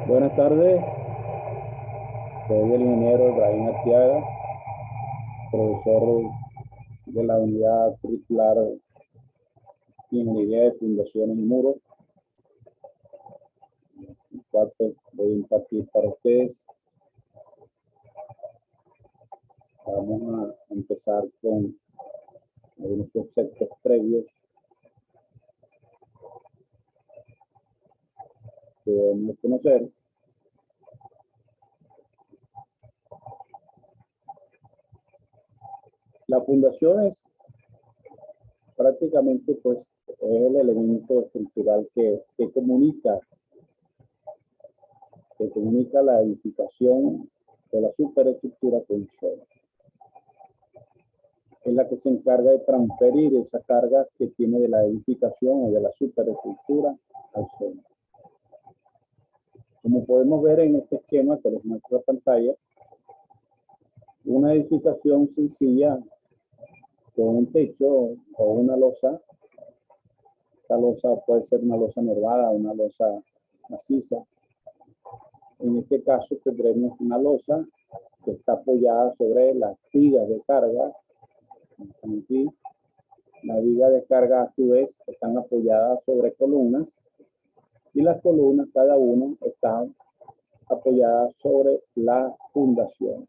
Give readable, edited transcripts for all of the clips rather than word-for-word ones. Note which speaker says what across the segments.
Speaker 1: Buenas tardes, soy el ingeniero Ibrahim Arteaga, profesor de la unidad curricular Ingeniería de Fundaciones y Muros, el cual voy a impartir para ustedes. Vamos a empezar con algunos conceptos previos que debemos conocer. La fundación es prácticamente pues es el elemento estructural que comunica la edificación de la superestructura con el suelo. Es la que se encarga de transferir esa carga que tiene de la edificación o de la superestructura al suelo. Como podemos ver en este esquema que les muestro en pantalla, una edificación sencilla con un techo o una losa. Esta losa puede ser una losa nervada o una losa maciza. En este caso tendremos una losa que está apoyada sobre las vigas de cargas. Aquí, las vigas de carga a su vez están apoyadas sobre columnas y las columnas, cada una, están apoyadas sobre la fundación.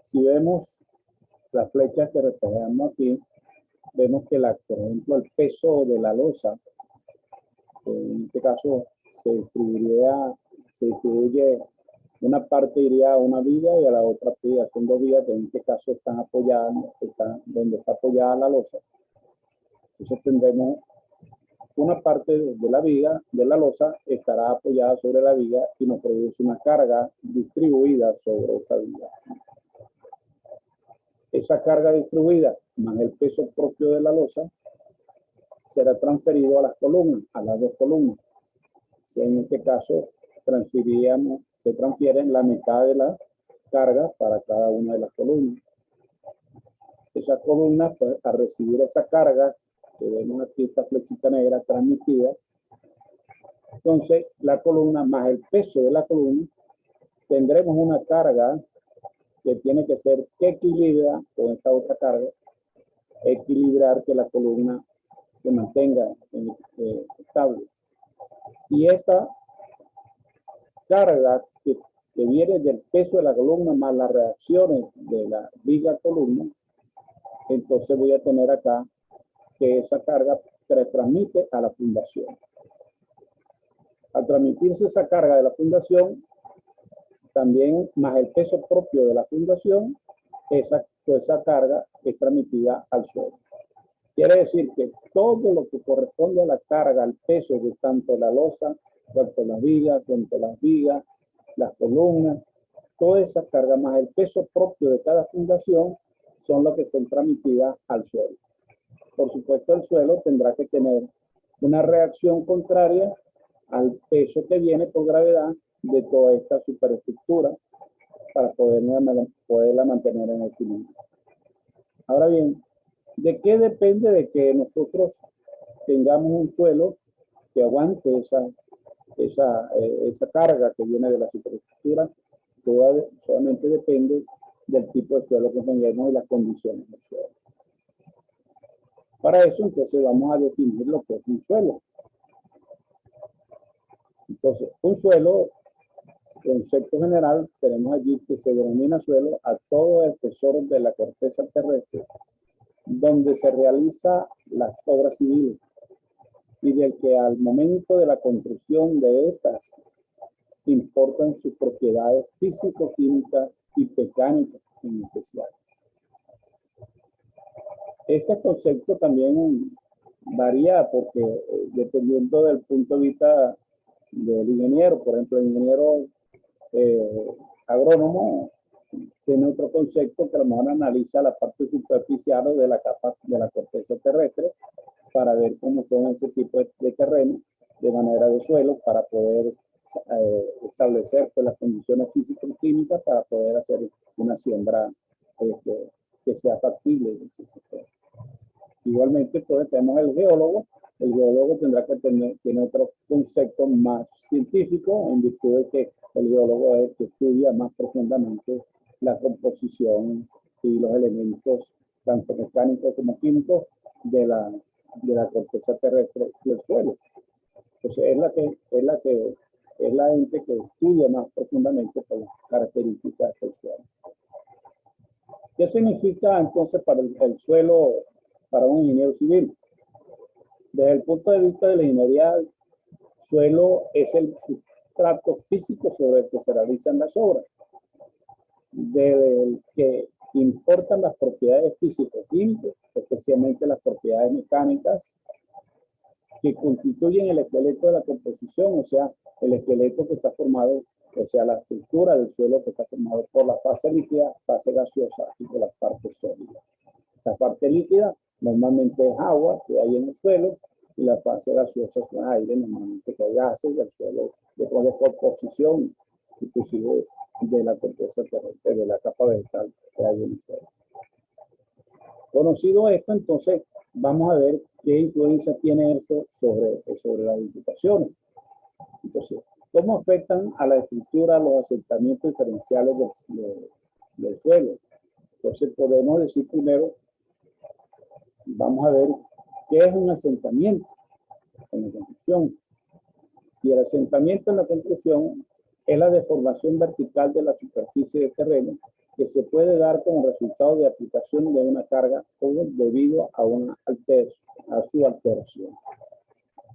Speaker 1: Si vemos las flechas que reflejamos aquí, vemos que, por ejemplo, el peso de la losa, en este caso se distribuye, una parte iría a una viga y a la otra viga. Son dos vigas que en este caso están apoyadas, donde está apoyada la losa. Entonces tendremos una parte de la viga, de la losa, estará apoyada sobre la viga y nos produce una carga distribuida sobre esa viga. Esa carga distribuida más el peso propio de la losa será transferido a las columnas, a las dos columnas. Si en este caso se transfieren la mitad de la carga para cada una de las columnas. Esas columnas, pues, al recibir esa carga, que vemos aquí, esta flechita negra transmitida, entonces la columna más el peso de la columna, tendremos una carga que tiene que ser que equilibra con esta otra carga, equilibrar que la columna se mantenga estable. Y esta carga que viene del peso de la columna más las reacciones de la viga columna, entonces voy a tener acá que esa carga se transmite a la fundación. Al transmitirse esa carga de la fundación, también más el peso propio de la fundación, esa carga es transmitida al suelo. Quiere decir que todo lo que corresponde a la carga, al peso de tanto la losa, cuanto las vigas, las columnas, toda esa carga más el peso propio de cada fundación son las que son transmitidas al suelo. Por supuesto, el suelo tendrá que tener una reacción contraria al peso que viene por gravedad de toda esta superestructura para poderla mantener en equilibrio. Ahora bien, ¿de qué depende de que nosotros tengamos un suelo que aguante esa carga que viene de la superestructura? Solamente depende del tipo de suelo que tengamos y las condiciones del suelo. Para eso, entonces, vamos a definir lo que es un suelo. Entonces, un suelo, concepto general, tenemos allí que se denomina suelo a todo el espesor de la corteza terrestre, donde se realiza las obras civiles y del que al momento de la construcción de estas importan sus propiedades físico-químicas y mecánicas en especial. Este concepto también varía porque dependiendo del punto de vista del ingeniero, por ejemplo, el ingeniero agrónomo tiene otro concepto que a lo mejor analiza la parte superficial de la capa de la corteza terrestre para ver cómo son ese tipo de terreno de manera de suelo para poder establecer pues, las condiciones físico-químicas para poder hacer una siembra que sea factible en ese sector. Igualmente, entonces tenemos el geólogo. El geólogo tendrá que tiene otro concepto más científico, en virtud de que el geólogo es el que estudia más profundamente la composición y los elementos, tanto mecánicos como químicos, de la corteza terrestre y el suelo. Entonces, es la ente que estudia más profundamente por las características del suelo. ¿Qué significa entonces para el suelo, para un ingeniero civil? Desde el punto de vista de la ingeniería, suelo es el sustrato físico sobre el que se realizan las obras, del que importan las propiedades físico-químicas, especialmente las propiedades mecánicas, que constituyen el esqueleto de la composición, o sea, el esqueleto que está formado, o sea, la estructura del suelo que está formado por la fase líquida, fase gaseosa y por las partes sólidas. La parte líquida normalmente es agua que hay en el suelo, y la fase gaseosa es aire, normalmente que hay gases del suelo, después de composición, inclusive de la corteza terrestre, de la capa vegetal que hay en el suelo. Conocido esto, entonces vamos a ver qué influencia tiene eso sobre las edificaciones. Entonces, ¿cómo afectan a la estructura los asentamientos diferenciales del suelo? Entonces, podemos decir primero, vamos a ver qué es un asentamiento en la construcción. Y el asentamiento en la construcción es la deformación vertical de la superficie del terreno que se puede dar como resultado de aplicación de una carga o debido a su alteración.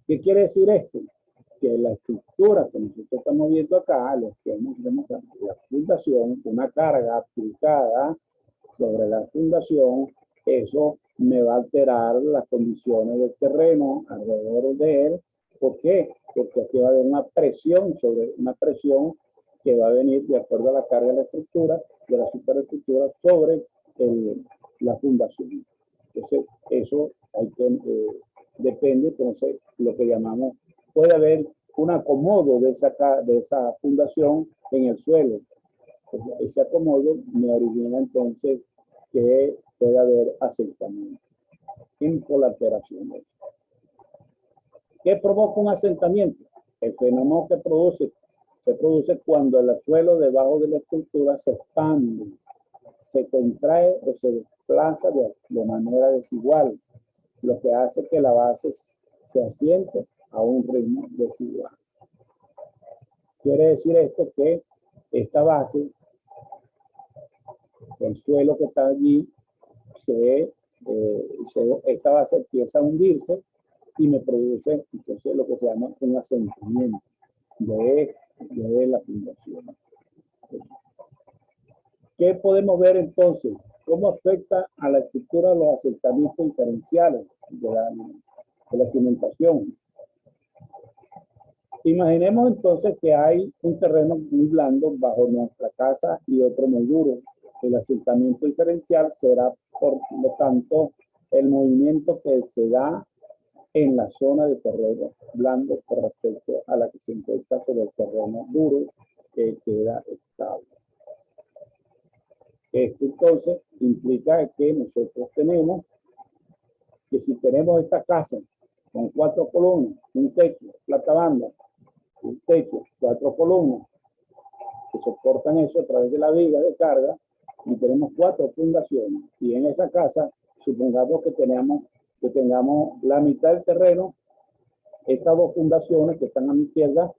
Speaker 1: ¿Qué quiere decir esto? Que la estructura que nosotros estamos viendo acá, los que vemos la fundación, una carga aplicada sobre la fundación, eso me va a alterar las condiciones del terreno alrededor de él. ¿Por qué? Porque aquí va a haber una presión que va a venir de acuerdo a la carga de la estructura, de la superestructura sobre la fundación. Entonces, eso depende, entonces, lo que llamamos, puede haber un acomodo de esa fundación en el suelo. Entonces, ese acomodo me origina entonces que puede haber asentamiento en colaboración. ¿Qué provoca un asentamiento? El fenómeno que se produce cuando el suelo debajo de la estructura se expande, se contrae o se desplaza de manera desigual, lo que hace que la base se asiente a un ritmo desigual. Quiere decir esto que esta base, el suelo que está allí, esta base empieza a hundirse y me produce entonces lo que se llama un asentamiento de la fundación. ¿Qué podemos ver entonces? ¿Cómo afecta a la estructura los asentamientos diferenciales de la cimentación? Imaginemos entonces que hay un terreno muy blando bajo nuestra casa y otro muy duro. El asentamiento diferencial será, por lo tanto, el movimiento que se da en la zona de terreno blando con respecto a la que se encuentra sobre el terreno duro que queda estable. Esto entonces implica que nosotros tenemos que si tenemos esta casa con 4 columnas, un techo, plata banda, un techo, 4 columnas que soportan eso a través de la viga de carga, y tenemos 4 fundaciones, y en esa casa supongamos que tengamos la mitad del terreno, estas 2 fundaciones que están a mi izquierda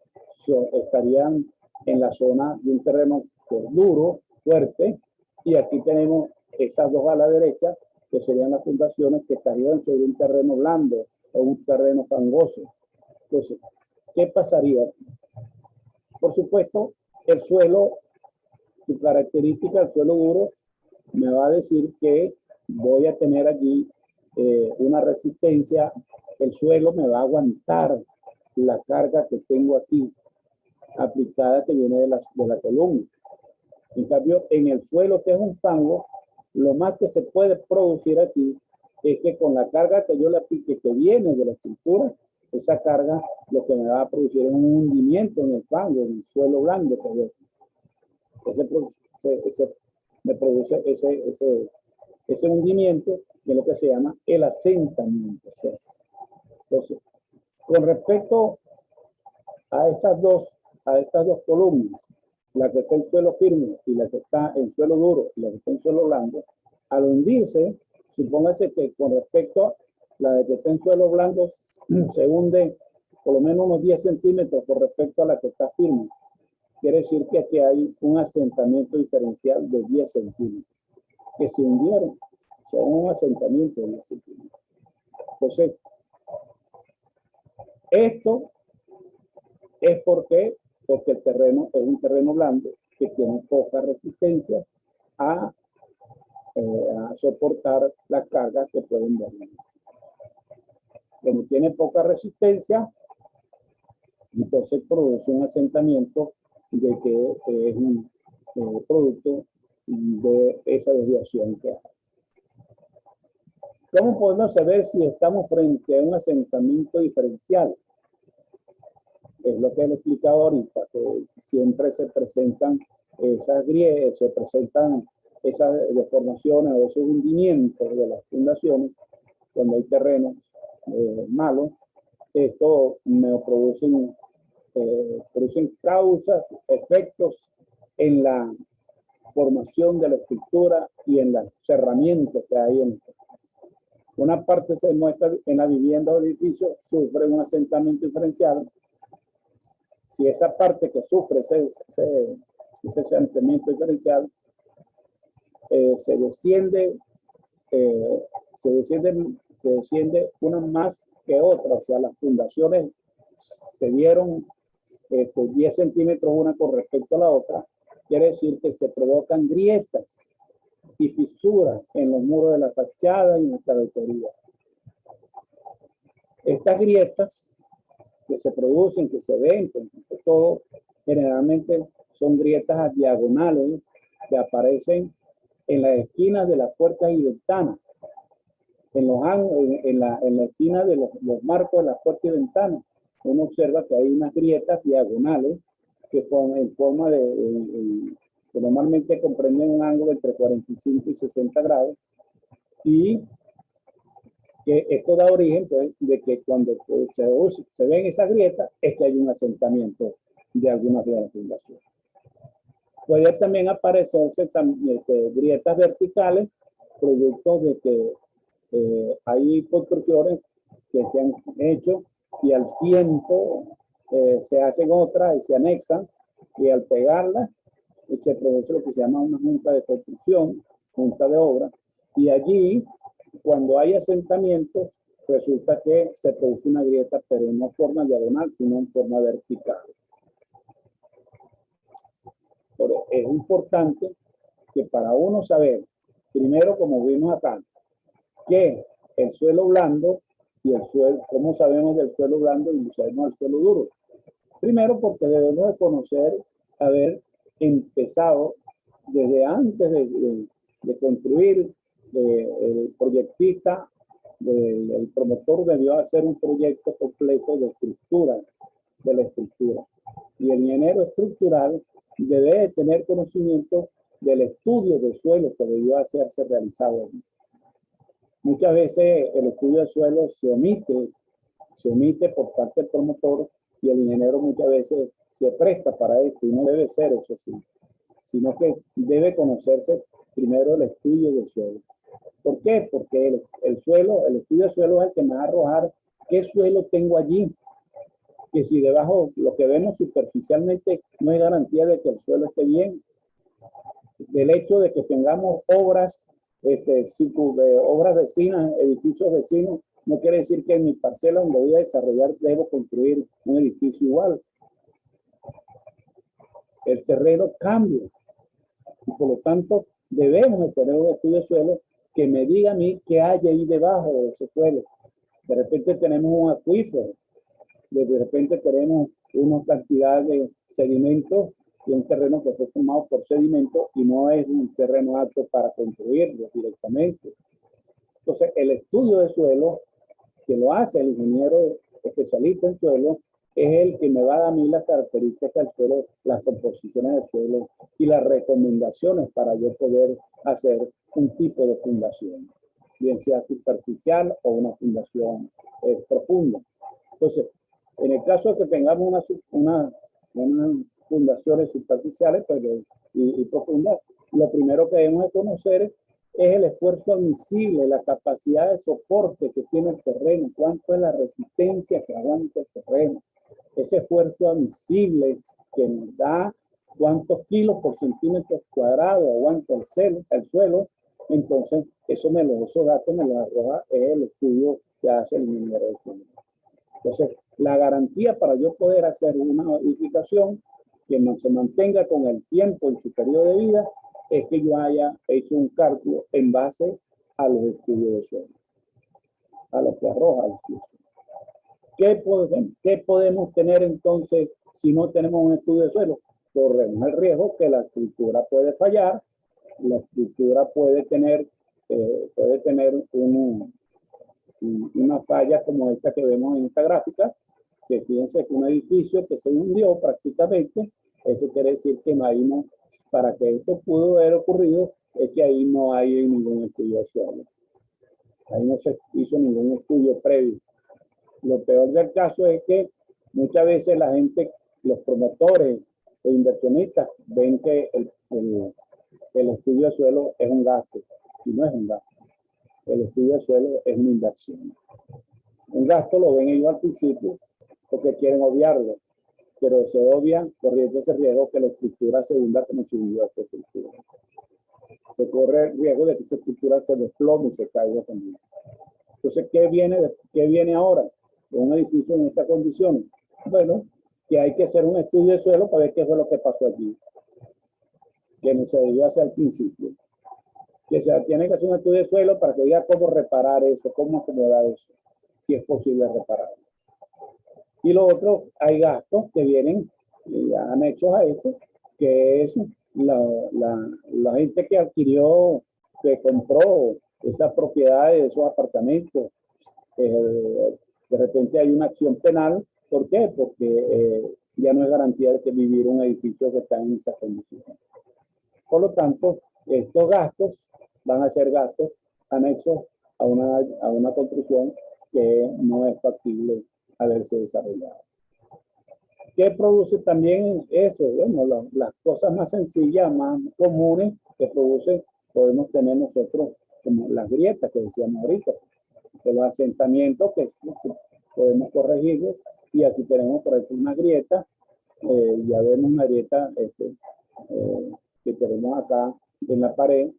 Speaker 1: estarían en la zona de un terreno duro, fuerte, y aquí tenemos estas 2 a la derecha, que serían las fundaciones que estarían sobre un terreno blando o un terreno fangoso. Entonces, ¿qué pasaría? Por supuesto, el suelo, su característica, el suelo duro, me va a decir que voy a tener allí una resistencia. El suelo me va a aguantar la carga que tengo aquí aplicada, que viene de la columna. En cambio, en el suelo, que es un fango, lo más que se puede producir aquí es que con la carga que yo le aplique, que viene de la estructura, esa carga lo que me va a producir es un hundimiento en el fango, en el suelo blando. Me produce ese hundimiento de lo que se llama el asentamiento. Entonces, con respecto a estas dos columnas, la que está en suelo firme y la que está en suelo duro y la que está en suelo blando, al hundirse, supóngase que con respecto a la de que está en suelo blando se hunde por lo menos unos 10 centímetros con respecto a la que está firme. Quiere decir que aquí hay un asentamiento diferencial de 10 centímetros que se hundieron, o sea, un asentamiento de 10 centímetros. Entonces, esto es porque el terreno es un terreno blando que tiene poca resistencia a soportar las cargas que pueden venir. Como tiene poca resistencia, entonces produce un asentamiento de que es un producto de esa desviación que hay. ¿Cómo podemos saber si estamos frente a un asentamiento diferencial? Es lo que le he explicado ahorita, que siempre se presentan esas grietas, se presentan esas deformaciones o esos hundimientos de las fundaciones cuando hay terrenos malos. Esto me producen causas, efectos en la formación de la estructura y en los cerramientos que hay en una parte se muestra en la vivienda o edificio, sufre un asentamiento diferencial. Si esa parte que sufre ese asentamiento diferencial se desciende una más que otra, o sea, las fundaciones se dieron 10 centímetros una con respecto a la otra, quiere decir que se provocan grietas y fisuras en los muros de la fachada y en las carrocerías. Estas grietas que se producen, que se ven, todo, generalmente son grietas diagonales que aparecen en las esquinas de las puertas y ventanas, en la esquina de los marcos de las puertas y ventanas. Uno observa que hay unas grietas diagonales que son en forma que normalmente comprenden un ángulo entre 45 y 60 grados, y que esto da origen, pues, de que cuando se ven esas grietas es que hay un asentamiento de algunas de las fundaciones. Puede también aparecerse grietas verticales, producto de que hay construcciones que se han hecho y al tiempo se hacen otras y se anexan, y al pegarlas se produce lo que se llama una junta de construcción, junta de obra, y allí cuando hay asentamientos resulta que se produce una grieta, pero no en forma diagonal, sino en forma vertical. Es importante que para uno saber, primero, como vimos acá, que el suelo blando y el suelo, ¿cómo sabemos del suelo blando y sabemos del suelo duro? Primero, porque debemos de conocer, haber empezado desde antes de construir. El proyectista, el promotor debió hacer un proyecto completo de estructura, de la estructura. Y el ingeniero estructural debe tener conocimiento del estudio de suelo que debió hacerse realizado. Muchas veces el estudio de suelo se omite por parte del promotor, y el ingeniero muchas veces se presta para esto, y no debe ser eso así, sino que debe conocerse primero el estudio del suelo. ¿Por qué? Porque el estudio de suelo es el que me va a arrojar qué suelo tengo allí. Que si debajo, lo que vemos superficialmente, no hay garantía de que el suelo esté bien. Del hecho de que tengamos obras vecinas, edificios vecinos, no quiere decir que en mi parcela donde voy a desarrollar debo construir un edificio igual. El terreno cambia y por lo tanto debemos de tener un estudio de suelo que me diga a mí qué hay ahí debajo de ese suelo. De repente tenemos un acuífero, de repente tenemos una cantidad de sedimentos y un terreno que fue formado por sedimentos y no es un terreno apto para construirlo directamente. Entonces, el estudio de suelo que lo hace el ingeniero especialista en suelo es el que me va a dar a mí las características del suelo, las composiciones del suelo y las recomendaciones para yo poder hacer un tipo de fundación, bien sea superficial o una fundación profunda. Entonces, en el caso de que tengamos unas fundaciones superficiales pues, y profundas, lo primero que debemos de conocer es el esfuerzo admisible, la capacidad de soporte que tiene el terreno, cuánto es la resistencia que aguanta el terreno, ese esfuerzo admisible que nos da cuántos kilos por centímetro cuadrado aguanta el suelo. Entonces, esos datos me los arroja el estudio que hace el ingeniero de suelo. Entonces, la garantía para yo poder hacer una edificación que no se mantenga con el tiempo en su periodo de vida es que yo haya hecho un cálculo en base a los estudios de suelo, a lo que arroja el estudio. ¿Qué podemos tener entonces si no tenemos un estudio de suelo? Corremos el riesgo que la estructura puede fallar, la estructura puede tener una falla como esta que vemos en esta gráfica, que fíjense que un edificio que se hundió prácticamente, eso quiere decir que no hay para que esto pudo haber ocurrido, es que ahí no hay ningún estudio de suelo. Ahí no se hizo ningún estudio previo. Lo peor del caso es que muchas veces la gente, los promotores o inversionistas, ven que el estudio de suelo es un gasto, y no es un gasto. El estudio de suelo es una inversión. Un gasto lo ven ellos al principio porque quieren obviarlo, pero se obvia corriendo ese riesgo que la estructura se hunda como si hubiera esta estructura. Se corre el riesgo de que esa estructura se desplome y se caiga también. Entonces, ¿qué viene ahora? Un edificio en esta condición. Bueno, que hay que hacer un estudio de suelo para ver qué fue lo que pasó allí, que no se debió hacer al principio. Que se tiene que hacer un estudio de suelo para que diga cómo reparar eso, cómo acomodar eso, si es posible repararlo. Y lo otro, hay gastos que vienen anexos a esto, que es la gente que adquirió, que compró esas propiedades, esos apartamentos. De repente hay una acción penal. ¿Por qué? Porque ya no es garantía de que vivir un edificio que está en esas condiciones. Por lo tanto, estos gastos van a ser gastos anexos a una construcción que no es factible haberse desarrollado. ¿Qué produce también eso? Bueno, las cosas más sencillas, más comunes que produce, podemos tener nosotros como las grietas que decíamos ahorita, los asentamientos que podemos corregirlos, y aquí tenemos por ejemplo una grieta, ya vemos una grieta que tenemos acá en la pared,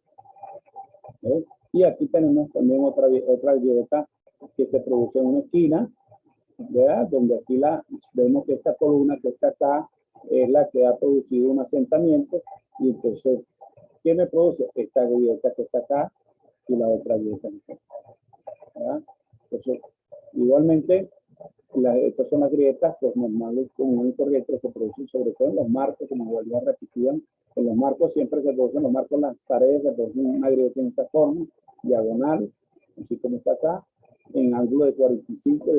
Speaker 1: y aquí tenemos también otra grieta que se produce en una esquina, ¿verdad? Donde aquí vemos que esta columna que está acá es la que ha producido un asentamiento, y entonces, ¿qué me produce? Esta grieta que está acá y la otra grieta que está acá, ¿verdad? Entonces, igualmente, estas son las grietas pues, normales, comunes y corrientes, se producen sobre todo en los marcos, como vuelvo a repetir. En los marcos siempre se producen, los marcos, las paredes, se producen una grieta en esta forma, diagonal, así como está acá, en ángulo de 45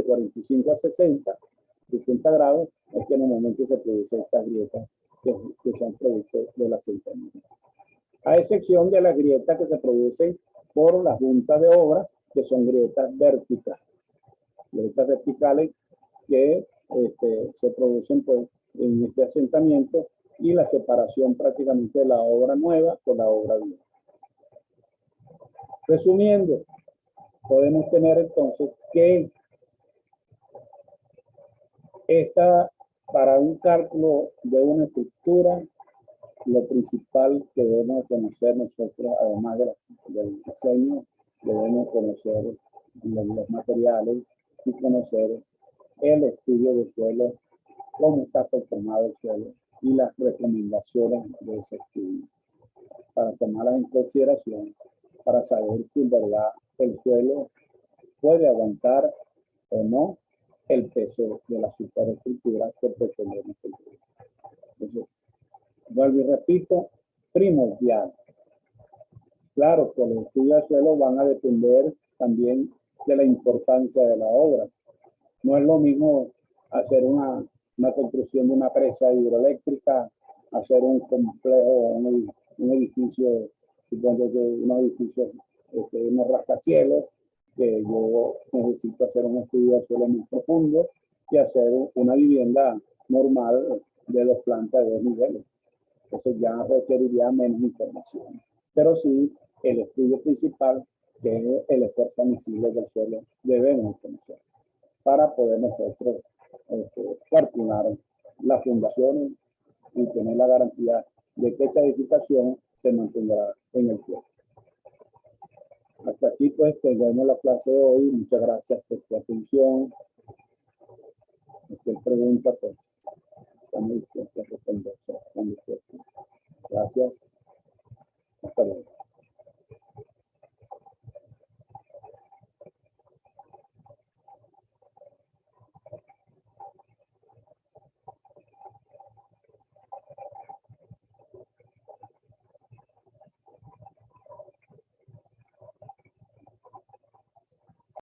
Speaker 1: a 60 grados, es que en el momento se produce estas grietas que son producto del asentamiento. A excepción de las grietas que se producen por las juntas de obra, que son grietas verticales. Grietas verticales que se producen pues, en este asentamiento y la separación prácticamente de la obra nueva con la obra vieja. Resumiendo, podemos tener entonces que para un cálculo de una estructura, lo principal que debemos conocer nosotros, además del diseño, debemos conocer los materiales y conocer el estudio del suelo, cómo está conformado el suelo y las recomendaciones de ese estudio, para tomarlas en consideración, para saber si en verdad el suelo puede aguantar o no el peso de la superestructura que pretendemos construir. Entonces, vuelvo y repito, primordial. Claro que los estudios de suelo van a depender también de la importancia de la obra. No es lo mismo hacer una construcción de una presa hidroeléctrica, hacer un complejo, un edificio supongo que unos edificios, unos rascacielos, que yo necesito hacer un estudio de suelo muy profundo y hacer una vivienda normal de 2 plantas, de 2 niveles. Entonces ya requeriría menos información. Pero sí, el estudio principal, que es el esfuerzo admisible del suelo, debemos conocer para poder nosotros calcular las fundaciones y tener la garantía de que esa edificación se mantendrá en el tiempo. Hasta aquí pues terminamos la clase de hoy. Muchas gracias por tu atención. Cualquier pregunta, pues estamos dispuestos a responder. Gracias. Hasta luego.